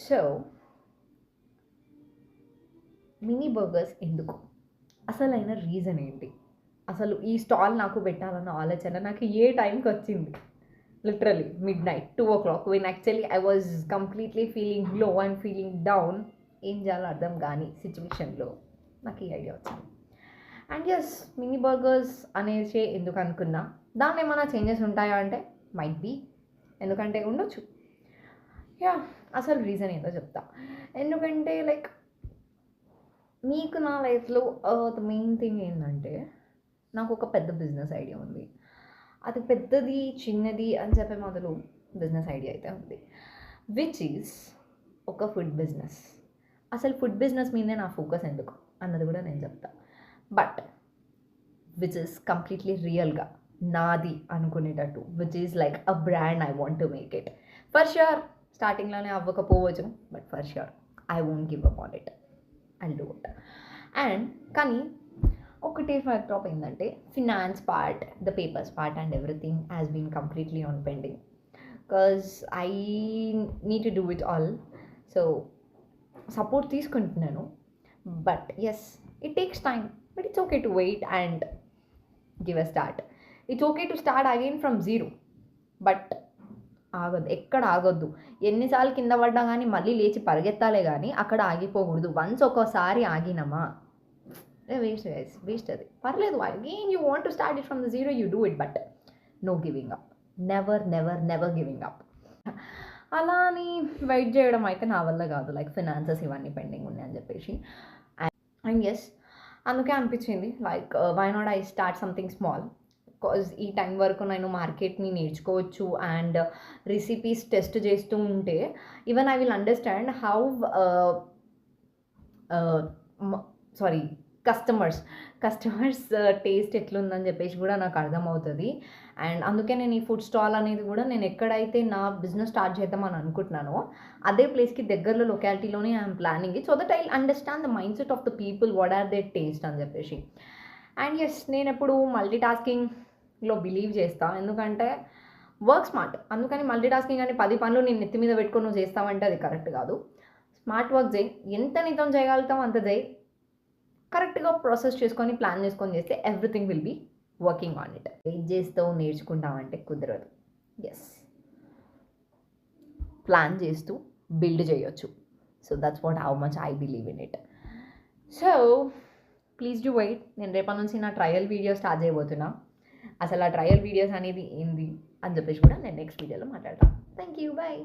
So mini burgers ఎందుకు, అసలైన reason ఏంటి, అసలు ఈ స్టాల్ నాకు పెట్టాలన్న ఆలోచన నాకు ఏ టైంకి వచ్చింది? Literally midnight 2:00 when actually I was completely feeling లో అండ్ ఫీలింగ్ డౌన్. ఏం చేయాలో అర్థం కాని సిచ్యువేషన్లో నాకు ఈ ఐడియా వచ్చింది. అండ్ ఎస్, మినీ బర్గర్స్ అనేసి ఎందుకు అనుకున్నా, దానిలో ఏమైనా చేంజెస్ ఉంటాయా అంటే మైట్ బీ, ఎందుకంటే ఉండొచ్చు. యా, అసలు రీజన్ ఏంటో చెప్తా. ఎందుకంటే లైక్ మీకు నా లైఫ్లో ద మెయిన్ థింగ్ ఏంటంటే, నాకు ఒక పెద్ద బిజినెస్ ఐడియా ఉంది. అది పెద్దది చిన్నది అని చెప్పే మొదలు బిజినెస్ ఐడియా అయితే ఉంది, విచ్ ఈజ్ ఒక ఫుడ్ బిజినెస్. అసలు ఫుడ్ బిజినెస్ మీదే నా ఫోకస్ ఎందుకు అన్నది కూడా నేను చెప్తా. బట్ విచ్ ఈస్ కంప్లీట్లీ రియల్గా నాది అనుకునేటట్టు, which is like a brand I want to make it. For sure స్టార్టింగ్లోనే అవ్వకపోవచ్చు, but for sure I won't give up on it, I do it. And కానీ ఒకటే ఫ్యాక్టర్ ఆఫ్ ఏంటంటే, finance part, the papers part and everything has been completely on pending, because I need to do it all. So support తీసుకుంటున్నాను, but yes it takes time, but it's okay to wait and give a start. It's okay to start again from zero, but ఆగొద్దు, ఎక్కడ ఆగొద్దు. ఎన్నిసార్లు కింద పడ్డా కానీ మళ్ళీ లేచి పరిగెత్తాలే కానీ అక్కడ ఆగిపోకూడదు. వన్స్ ఒక్కోసారి ఆగినమా వేస్ట్ గైస్, వేస్ట్. అది పర్లేదు, again you want to start it from the zero, you do it, but no giving up, never never never giving up. అలా అని వెయిట్ చేయడం అయితే నా వల్ల కాదు, లైక్ ఫినాన్సెస్ ఇవన్నీ పెండింగ్ ఉన్నాయి అని చెప్పేసి. అండ్ ఎస్, అందుకే అనిపించింది like why not I start something small, because ఈ టైం వరకు నేను మార్కెట్ని నేర్చుకోవచ్చు అండ్ రెసిపీస్ టెస్ట్ చేస్తూ ఉంటే even I will understand how sorry customers taste ఎట్లుందని చెప్పేసి కూడా నాకు అర్థమవుతుంది. అండ్ అందుకే నేను ఈ ఫుడ్ స్టాల్ అనేది కూడా నేను ఎక్కడైతే నా బిజినెస్ స్టార్ట్ చేద్దామని అనుకుంటున్నానో అదే ప్లేస్కి దగ్గరలో లొకాలిటీలోనే I'm planning it, so that I understand the mind set of the people, what are they taste అని చెప్పేసి. అండ్ ఎస్, నేను ఎప్పుడు మల్టీ టాస్కింగ్లో బిలీవ్ చేస్తాను, ఎందుకంటే వర్క్ స్మార్ట్. అందుకని మల్టీ టాస్కింగ్ అని 10 పనులు నేను నెత్తి మీద పెట్టుకొని నువ్వు చేస్తావంటే అది కరెక్ట్ కాదు. స్మార్ట్ వర్క్ చేయి, ఎంత నిజం చేయగలుగుతావు అంత చేయి, కరెక్ట్గా ప్రాసెస్ చేసుకొని ప్లాన్ చేసుకొని చేస్తే everything will be working on it. Wait చేస్తూ నేర్చుకుంటామంటే కుదరదు. ఎస్, ప్లాన్ చేస్తూ బిల్డ్ చేయొచ్చు. So that's what how much I believe in it. So please do wait. నేను రేపటి నుంచి నా ట్రయల్ వీడియో స్టార్ట్ చేయబోతున్నా. అసలు ఆ ట్రయల్ వీడియోస్ అనేది ఏంది అని చెప్పేసి కూడా నేను నెక్స్ట్ వీడియోలో మాట్లాడతాను. Thank you, bye.